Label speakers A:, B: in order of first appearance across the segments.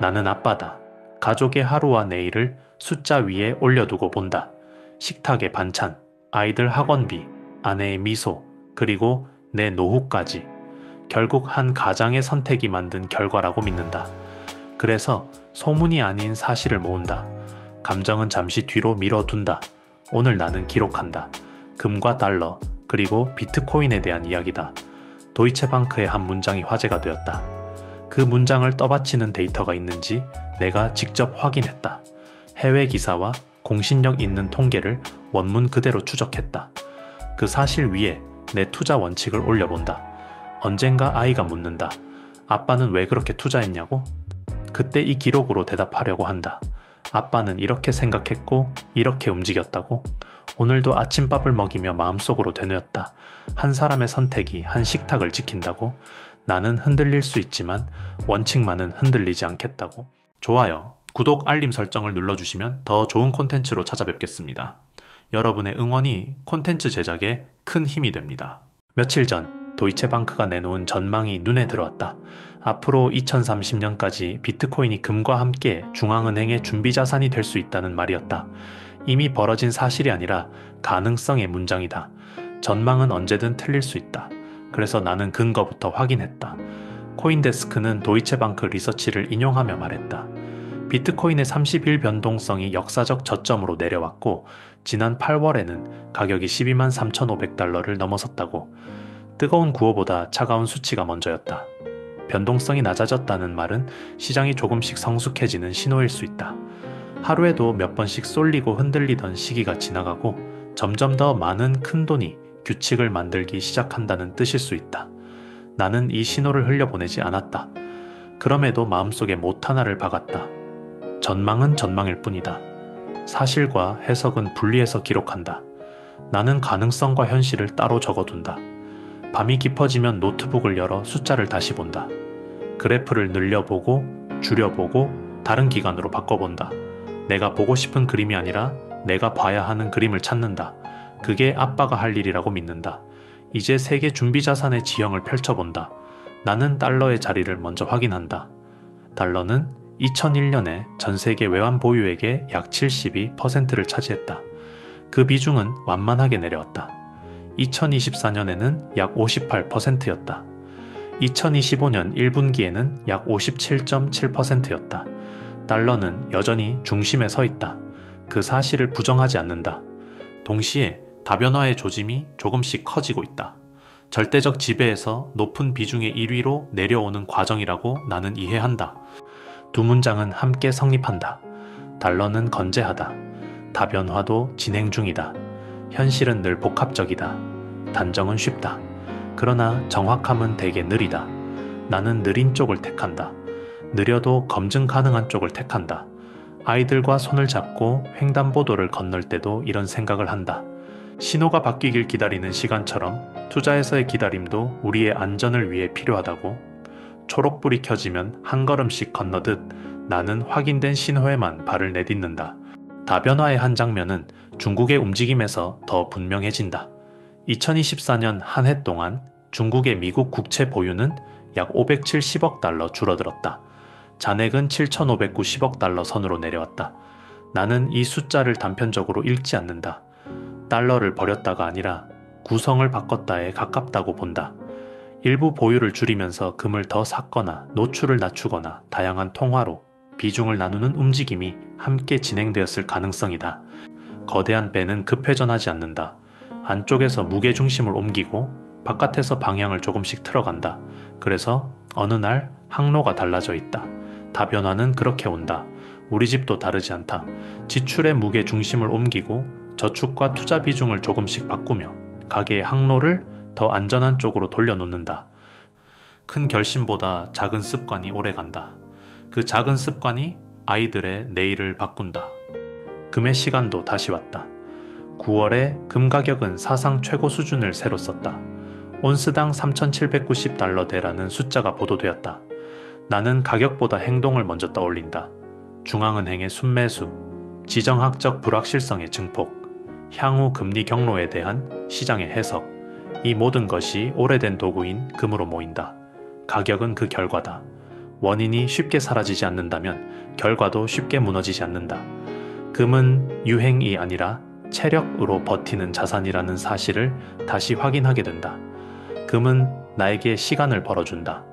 A: 나는 아빠다. 가족의 하루와 내일을 숫자 위에 올려두고 본다. 식탁의 반찬, 아이들 학원비, 아내의 미소, 그리고 내 노후까지. 결국 한 가장의 선택이 만든 결과라고 믿는다. 그래서 소문이 아닌 사실을 모은다. 감정은 잠시 뒤로 밀어둔다. 오늘 나는 기록한다. 금과 달러, 그리고 비트코인에 대한 이야기다. 도이체방크의 한 문장이 화제가 되었다. 그 문장을 떠받치는 데이터가 있는지 내가 직접 확인했다. 해외 기사와 공신력 있는 통계를 원문 그대로 추적했다. 그 사실 위에 내 투자 원칙을 올려본다. 언젠가 아이가 묻는다. 아빠는 왜 그렇게 투자했냐고? 그때 이 기록으로 대답하려고 한다. 아빠는 이렇게 생각했고 이렇게 움직였다고? 오늘도 아침밥을 먹이며 마음속으로 되뇌었다. 한 사람의 선택이 한 식탁을 지킨다고? 나는 흔들릴 수 있지만 원칙만은 흔들리지 않겠다고. 좋아요, 구독, 알림 설정을 눌러주시면 더 좋은 콘텐츠로 찾아뵙겠습니다. 여러분의 응원이 콘텐츠 제작에 큰 힘이 됩니다. 며칠 전 도이체방크가 내놓은 전망이 눈에 들어왔다. 앞으로 2030년까지 비트코인이 금과 함께 중앙은행의 준비자산이 될 수 있다는 말이었다. 이미 벌어진 사실이 아니라 가능성의 문장이다. 전망은 언제든 틀릴 수 있다. 그래서 나는 근거부터 확인했다. 코인데스크는 도이체방크 리서치를 인용하며 말했다. 비트코인의 30일 변동성이 역사적 저점으로 내려왔고 지난 8월에는 가격이 12만 3,500달러를 넘어섰다고. 뜨거운 구호보다 차가운 수치가 먼저였다. 변동성이 낮아졌다는 말은 시장이 조금씩 성숙해지는 신호일 수 있다. 하루에도 몇 번씩 쏠리고 흔들리던 시기가 지나가고 점점 더 많은 큰돈이 규칙을 만들기 시작한다는 뜻일 수 있다. 나는 이 신호를 흘려보내지 않았다. 그럼에도 마음속에 못 하나를 박았다. 전망은 전망일 뿐이다. 사실과 해석은 분리해서 기록한다. 나는 가능성과 현실을 따로 적어둔다. 밤이 깊어지면 노트북을 열어 숫자를 다시 본다. 그래프를 늘려보고 줄여보고 다른 기간으로 바꿔본다. 내가 보고 싶은 그림이 아니라 내가 봐야 하는 그림을 찾는다. 그게 아빠가 할 일이라고 믿는다. 이제 세계 준비자산의 지형을 펼쳐본다. 나는 달러의 자리를 먼저 확인한다. 달러는 2001년에 전 세계 외환 보유액의 약 72%를 차지했다. 그 비중은 완만하게 내려왔다. 2024년에는 약 58%였다. 2025년 1분기에는 약 57.7%였다. 달러는 여전히 중심에 서 있다. 그 사실을 부정하지 않는다. 동시에 다변화의 조짐이 조금씩 커지고 있다. 절대적 지배에서 높은 비중의 1위로 내려오는 과정이라고 나는 이해한다. 두 문장은 함께 성립한다. 달러는 건재하다. 다변화도 진행 중이다. 현실은 늘 복합적이다. 단정은 쉽다. 그러나 정확함은 되게 느리다. 나는 느린 쪽을 택한다. 느려도 검증 가능한 쪽을 택한다. 아이들과 손을 잡고 횡단보도를 건널 때도 이런 생각을 한다. 신호가 바뀌길 기다리는 시간처럼 투자에서의 기다림도 우리의 안전을 위해 필요하다고. 초록불이 켜지면 한 걸음씩 건너듯 나는 확인된 신호에만 발을 내딛는다. 다변화의 한 장면은 중국의 움직임에서 더 분명해진다. 2024년 한 해 동안 중국의 미국 국채 보유는 약 570억 달러 줄어들었다. 잔액은 7,590억 달러 선으로 내려왔다. 나는 이 숫자를 단편적으로 읽지 않는다. 달러를 버렸다가 아니라 구성을 바꿨다에 가깝다고 본다. 일부 보유를 줄이면서 금을 더 샀거나 노출을 낮추거나 다양한 통화로 비중을 나누는 움직임이 함께 진행되었을 가능성이다. 거대한 배는 급회전하지 않는다. 안쪽에서 무게중심을 옮기고 바깥에서 방향을 조금씩 틀어간다. 그래서 어느 날 항로가 달라져 있다. 다변화는 그렇게 온다. 우리 집도 다르지 않다. 지출의 무게중심을 옮기고 저축과 투자 비중을 조금씩 바꾸며 가게의 항로를 더 안전한 쪽으로 돌려놓는다. 큰 결심보다 작은 습관이 오래간다. 그 작은 습관이 아이들의 내일을 바꾼다. 금의 시간도 다시 왔다. 9월에 금 가격은 사상 최고 수준을 새로 썼다. 온스당 3,790달러대라는 숫자가 보도되었다. 나는 가격보다 행동을 먼저 떠올린다. 중앙은행의 순매수, 지정학적 불확실성의 증폭, 향후 금리 경로에 대한 시장의 해석, 이 모든 것이 오래된 도구인 금으로 모인다. 가격은 그 결과다. 원인이 쉽게 사라지지 않는다면 결과도 쉽게 무너지지 않는다. 금은 유행이 아니라 체력으로 버티는 자산이라는 사실을 다시 확인하게 된다. 금은 나에게 시간을 벌어준다.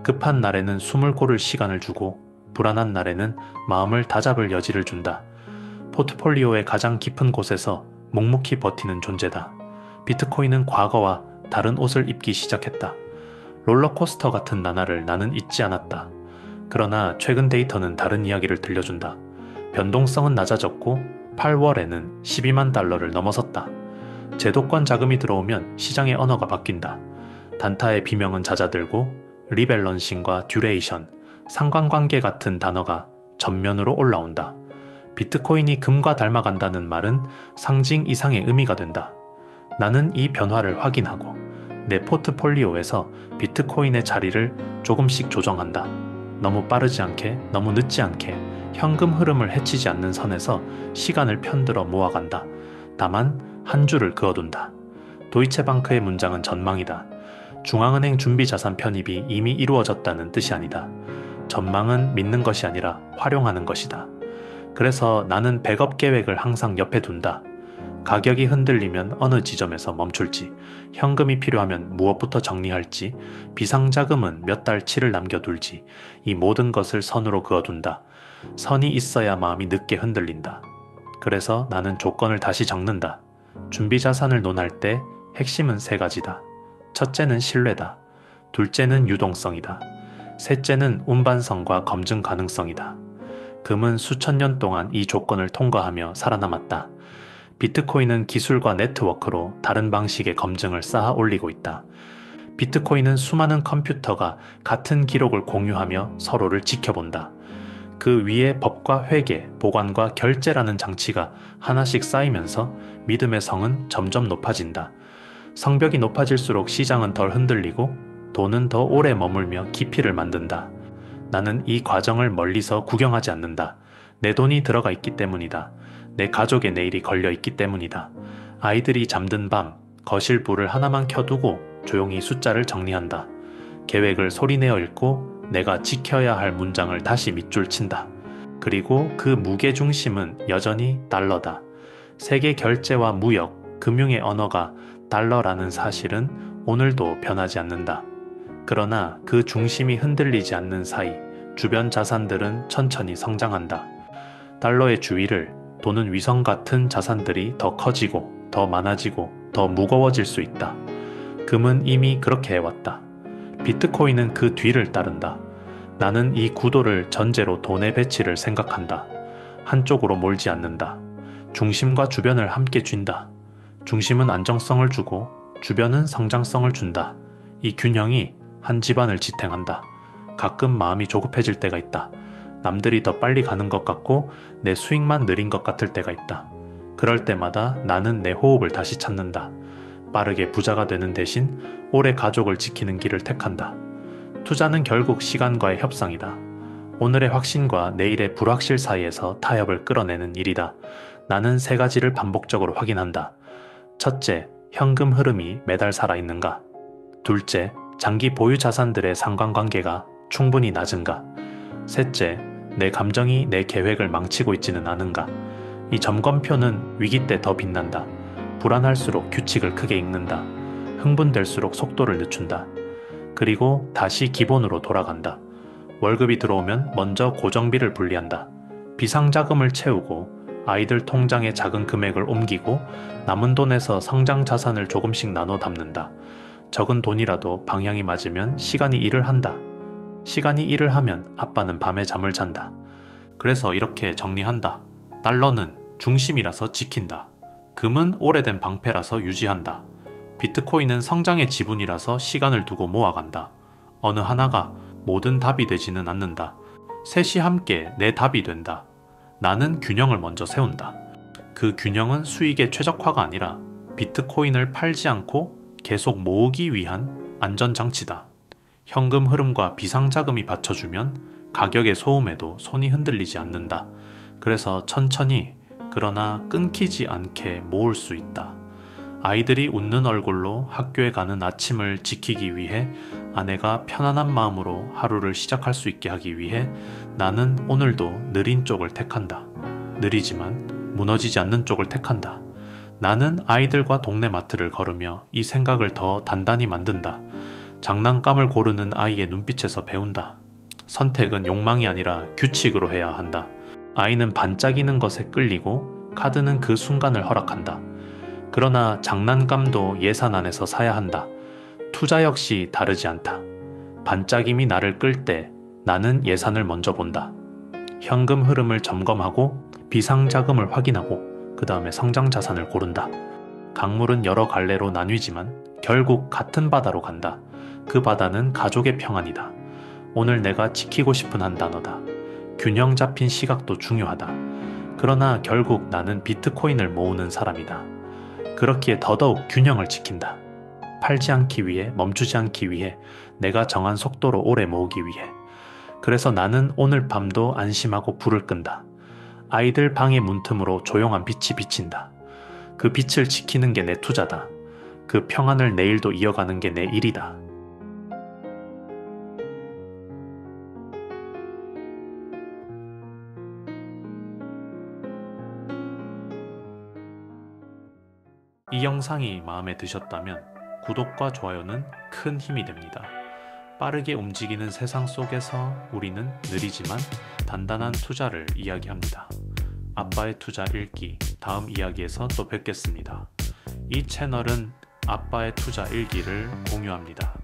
A: 급한 날에는 숨을 고를 시간을 주고 불안한 날에는 마음을 다잡을 여지를 준다. 포트폴리오의 가장 깊은 곳에서 묵묵히 버티는 존재다. 비트코인은 과거와 다른 옷을 입기 시작했다. 롤러코스터 같은 나날을 나는 잊지 않았다. 그러나 최근 데이터는 다른 이야기를 들려준다. 변동성은 낮아졌고 8월에는 12만 달러를 넘어섰다. 제도권 자금이 들어오면 시장의 언어가 바뀐다. 단타의 비명은 잦아들고 리밸런싱과 듀레이션, 상관관계 같은 단어가 전면으로 올라온다. 비트코인이 금과 닮아간다는 말은 상징 이상의 의미가 된다. 나는 이 변화를 확인하고 내 포트폴리오에서 비트코인의 자리를 조금씩 조정한다. 너무 빠르지 않게, 너무 늦지 않게 현금 흐름을 해치지 않는 선에서 시간을 편들어 모아간다. 다만 한 줄을 그어둔다. 도이체방크의 문장은 전망이다. 중앙은행 준비자산 편입이 이미 이루어졌다는 뜻이 아니다. 전망은 믿는 것이 아니라 활용하는 것이다. 그래서 나는 백업 계획을 항상 옆에 둔다. 가격이 흔들리면 어느 지점에서 멈출지, 현금이 필요하면 무엇부터 정리할지, 비상자금은 몇 달치를 남겨둘지, 이 모든 것을 선으로 그어둔다. 선이 있어야 마음이 늦게 흔들린다. 그래서 나는 조건을 다시 적는다. 준비자산을 논할 때 핵심은 세 가지다. 첫째는 신뢰다. 둘째는 유동성이다. 셋째는 운반성과 검증 가능성이다. 금은 수천 년 동안 이 조건을 통과하며 살아남았다. 비트코인은 기술과 네트워크로 다른 방식의 검증을 쌓아 올리고 있다. 비트코인은 수많은 컴퓨터가 같은 기록을 공유하며 서로를 지켜본다. 그 위에 법과 회계, 보관과 결제라는 장치가 하나씩 쌓이면서 믿음의 성은 점점 높아진다. 성벽이 높아질수록 시장은 덜 흔들리고 돈은 더 오래 머물며 깊이를 만든다. 나는 이 과정을 멀리서 구경하지 않는다. 내 돈이 들어가 있기 때문이다. 내 가족의 내일이 걸려 있기 때문이다. 아이들이 잠든 밤 거실 불을 하나만 켜두고 조용히 숫자를 정리한다. 계획을 소리내어 읽고 내가 지켜야 할 문장을 다시 밑줄 친다. 그리고 그 무게중심은 여전히 달러다. 세계 결제와 무역, 금융의 언어가 달러라는 사실은 오늘도 변하지 않는다. 그러나 그 중심이 흔들리지 않는 사이 주변 자산들은 천천히 성장한다. 달러의 주위를 도는 위성 같은 자산들이 더 커지고 더 많아지고 더 무거워질 수 있다. 금은 이미 그렇게 해왔다. 비트코인은 그 뒤를 따른다. 나는 이 구도를 전제로 돈의 배치를 생각한다. 한쪽으로 몰지 않는다. 중심과 주변을 함께 쥔다. 중심은 안정성을 주고 주변은 성장성을 준다. 이 균형이 한 집안을 지탱한다. 가끔 마음이 조급해질 때가 있다. 남들이 더 빨리 가는 것 같고 내 수익만 느린 것 같을 때가 있다. 그럴 때마다 나는 내 호흡을 다시 찾는다. 빠르게 부자가 되는 대신 오래 가족을 지키는 길을 택한다. 투자는 결국 시간과의 협상이다. 오늘의 확신과 내일의 불확실 사이에서 타협을 끌어내는 일이다. 나는 세 가지를 반복적으로 확인한다. 첫째, 현금 흐름이 매달 살아있는가? 둘째, 장기 보유 자산들의 상관관계가 충분히 낮은가? 셋째, 내 감정이 내 계획을 망치고 있지는 않은가? 이 점검표는 위기 때 더 빛난다. 불안할수록 규칙을 크게 읽는다. 흥분될수록 속도를 늦춘다. 그리고 다시 기본으로 돌아간다. 월급이 들어오면 먼저 고정비를 분리한다. 비상자금을 채우고 아이들 통장에 작은 금액을 옮기고 남은 돈에서 성장 자산을 조금씩 나눠 담는다. 적은 돈이라도 방향이 맞으면 시간이 일을 한다. 시간이 일을 하면 아빠는 밤에 잠을 잔다. 그래서 이렇게 정리한다. 달러는 중심이라서 지킨다. 금은 오래된 방패라서 유지한다. 비트코인은 성장의 지분이라서 시간을 두고 모아간다. 어느 하나가 모든 답이 되지는 않는다. 셋이 함께 내 답이 된다. 나는 균형을 먼저 세운다. 그 균형은 수익의 최적화가 아니라 비트코인을 팔지 않고 계속 모으기 위한 안전장치다. 현금 흐름과 비상자금이 받쳐주면 가격의 소음에도 손이 흔들리지 않는다. 그래서 천천히 그러나 끊기지 않게 모을 수 있다. 아이들이 웃는 얼굴로 학교에 가는 아침을 지키기 위해 아내가 편안한 마음으로 하루를 시작할 수 있게 하기 위해 나는 오늘도 느린 쪽을 택한다. 느리지만 무너지지 않는 쪽을 택한다. 나는 아이들과 동네 마트를 걸으며 이 생각을 더 단단히 만든다. 장난감을 고르는 아이의 눈빛에서 배운다. 선택은 욕망이 아니라 규칙으로 해야 한다. 아이는 반짝이는 것에 끌리고 카드는 그 순간을 허락한다. 그러나 장난감도 예산 안에서 사야 한다. 투자 역시 다르지 않다. 반짝임이 나를 끌 때 나는 예산을 먼저 본다. 현금 흐름을 점검하고 비상자금을 확인하고 그 다음에 성장자산을 고른다. 강물은 여러 갈래로 나뉘지만 결국 같은 바다로 간다. 그 바다는 가족의 평안이다. 오늘 내가 지키고 싶은 한 단어다. 균형 잡힌 시각도 중요하다. 그러나 결국 나는 비트코인을 모으는 사람이다. 그렇기에 더더욱 균형을 지킨다. 팔지 않기 위해, 멈추지 않기 위해, 내가 정한 속도로 오래 모으기 위해. 그래서 나는 오늘 밤도 안심하고 불을 끈다. 아이들 방의 문틈으로 조용한 빛이 비친다. 그 빛을 지키는 게 내 투자다. 그 평안을 내일도 이어가는 게 내 일이다. 이 영상이 마음에 드셨다면 구독과 좋아요는 큰 힘이 됩니다. 빠르게 움직이는 세상 속에서 우리는 느리지만 단단한 투자를 이야기합니다. 아빠의 투자 일기 다음 이야기에서 또 뵙겠습니다. 이 채널은 아빠의 투자 일기를 공유합니다.